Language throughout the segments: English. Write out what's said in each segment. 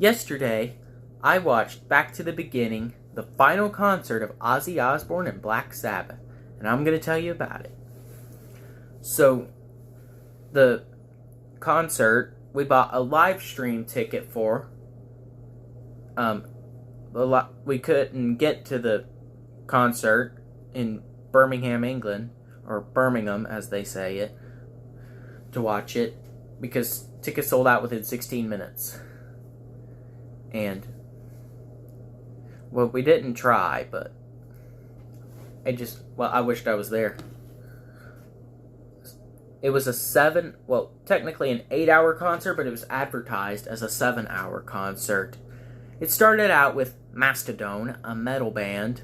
Yesterday, I watched Back to the Beginning, the final concert of Ozzy Osbourne and Black Sabbath, and I'm going to tell you about it. So, the concert, we bought a live stream ticket for. We couldn't get to the concert in Birmingham, England, or Birmingham, as they say it, to watch it, because tickets sold out within 16 minutes. And, well, we didn't try, but I wished I was there. It was technically an 8-hour concert, but it was advertised as a 7-hour concert. It started out with Mastodon, a metal band,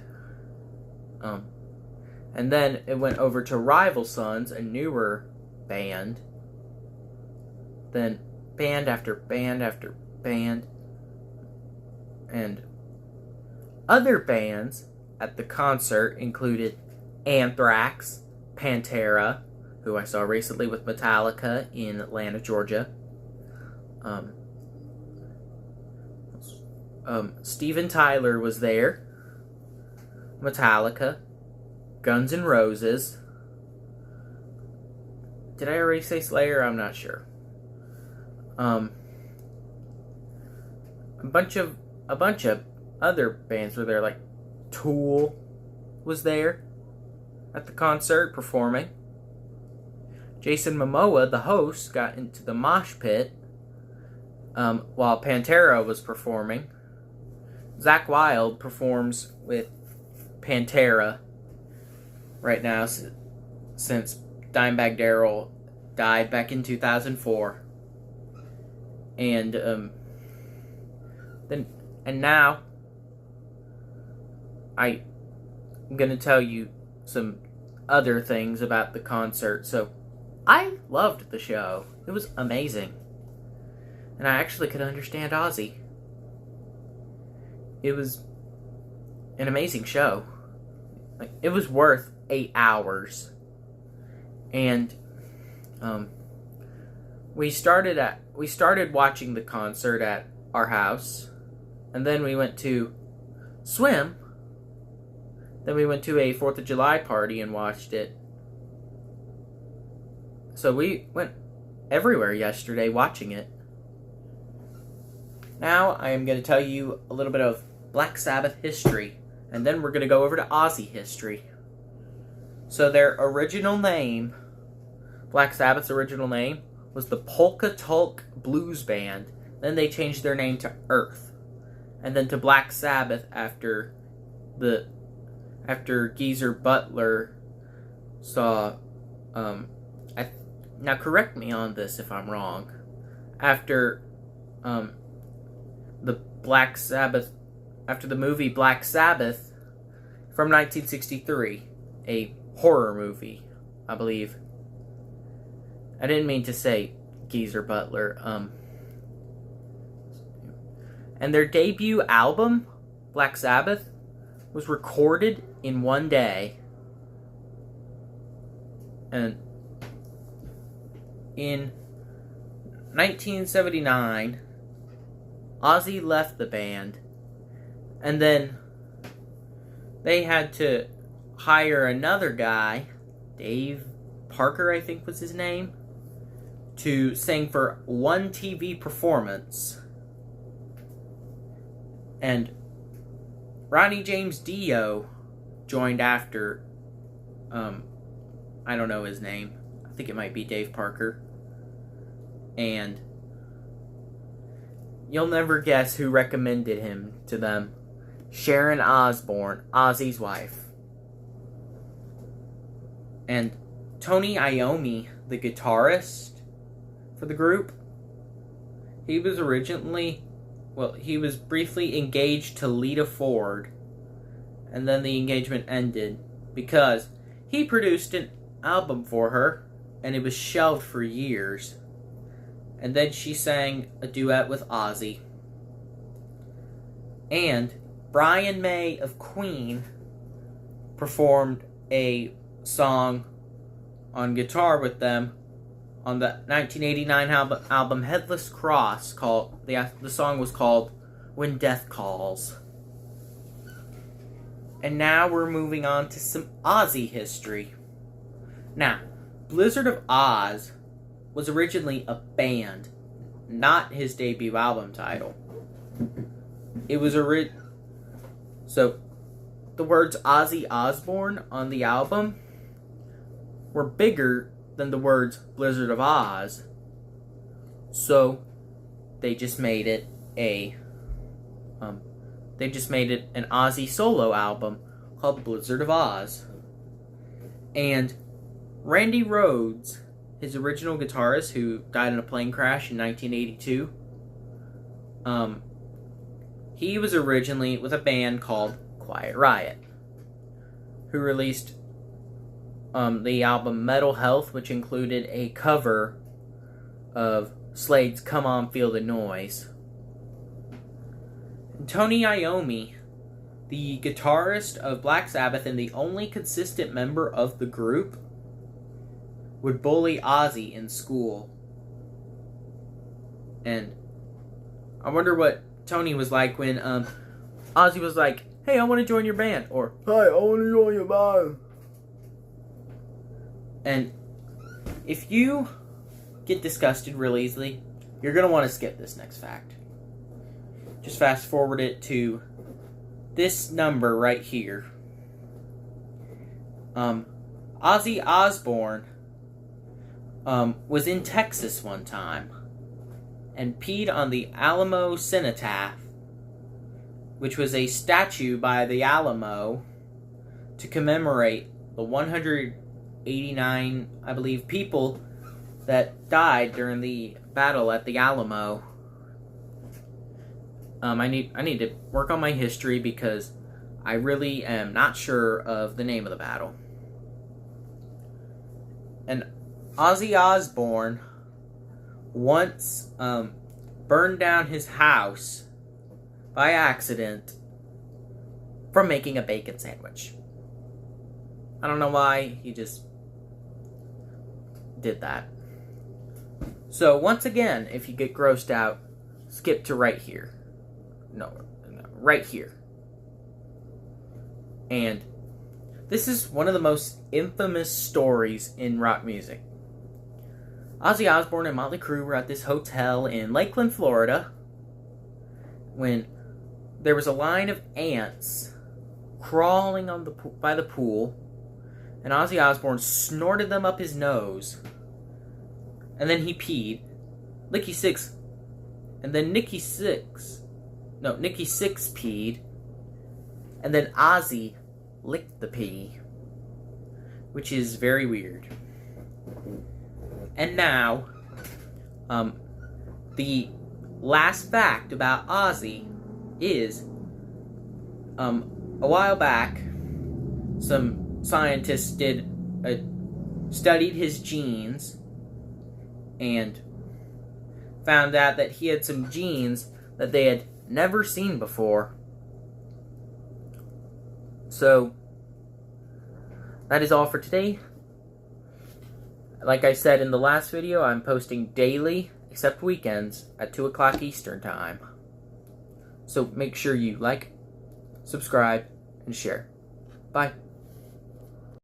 and then it went over to Rival Sons, a newer band, then band after band after band, and other bands at the concert included Anthrax, Pantera, who I saw recently with Metallica in Atlanta, Georgia. Steven Tyler was there. Metallica, Guns N' Roses. Did I already say Slayer? I'm not sure. A bunch of other bands were there, like Tool was there at the concert performing. Jason Momoa, the host, got into the mosh pit while Pantera was performing. Zakk Wylde performs with Pantera right now since Dimebag Darrell died back in 2004. And now I'm going to tell you some other things about the concert. So, I loved the show. It was amazing. And I actually could understand Ozzy. It was an amazing show. It was worth 8 hours. And we started watching the concert at our house, and then we went to swim. Then we went to a 4th of July party and watched it. So we went everywhere yesterday watching it. Now I am going to tell you a little bit of Black Sabbath history, and then we're going to go over to Ozzy history. So their original name, Black Sabbath's original name, was the Polka Tulk Blues Band. Then they changed their name to Earth, and then to Black Sabbath after Geezer Butler saw. Now correct me on this if I'm wrong. After the movie Black Sabbath from 1963, a horror movie, I believe. I didn't mean to say Geezer Butler. And their debut album, Black Sabbath, was recorded in one day. And in 1979, Ozzy left the band, and then they had to hire another guy, Dave Parker, I think was his name, to sing for one TV performance. And Ronnie James Dio joined after, I don't know his name. I think it might be Dave Parker. And you'll never guess who recommended him to them. Sharon Osbourne, Ozzy's wife. And Tony Iommi, the guitarist for the group, he was briefly engaged to Lita Ford, and then the engagement ended because he produced an album for her, and it was shelved for years. And then she sang a duet with Ozzy. And Brian May of Queen performed a song on guitar with them on the 1989 album Headless Cross. The song was called When Death Calls. And now we're moving on to some Ozzy history. Now, Blizzard of Oz was originally a band, not his debut album title. It was so the words Ozzy Osbourne on the album were bigger than the words Blizzard of Oz. So they just made it an Ozzy solo album called Blizzard of Oz. And Randy Rhoads, his original guitarist who died in a plane crash in 1982, he was originally with a band called Quiet Riot, who released the album Metal Health, which included a cover of Slade's Come On Feel the Noise. Tony Iommi, the guitarist of Black Sabbath and the only consistent member of the group, would bully Ozzy in school. And I wonder what Tony was like when Ozzy was like, "Hey, I want to join your band," or "Hey, I want to join your band." And if you get disgusted real easily, you're going to want to skip this next fact. Just fast forward it to this number right here. Ozzy Osbourne was in Texas one time and peed on the Alamo Cenotaph, which was a statue by the Alamo to commemorate the 189, I believe, people that died during the battle at the Alamo. I need to work on my history because I really am not sure of the name of the battle. And Ozzy Osbourne once burned down his house by accident from making a bacon sandwich. I don't know why, he just did that. So once again, if you get grossed out, skip to right here. No, right here. And this is one of the most infamous stories in rock music. Ozzy Osbourne and Motley Crue were at this hotel in Lakeland, Florida, when there was a line of ants crawling by the pool, and Ozzy Osbourne snorted them up his nose, and then he peed. Nikki Sixx peed, and then Ozzy licked the pee, which is very weird. And now, the last fact about Ozzy is, a while back, some scientists studied his genes and found out that he had some genes that they had never seen before. So, that is all for today. Like I said in the last video, I'm posting daily, except weekends, at 2 o'clock Eastern Time. So make sure you like, subscribe, and share. Bye.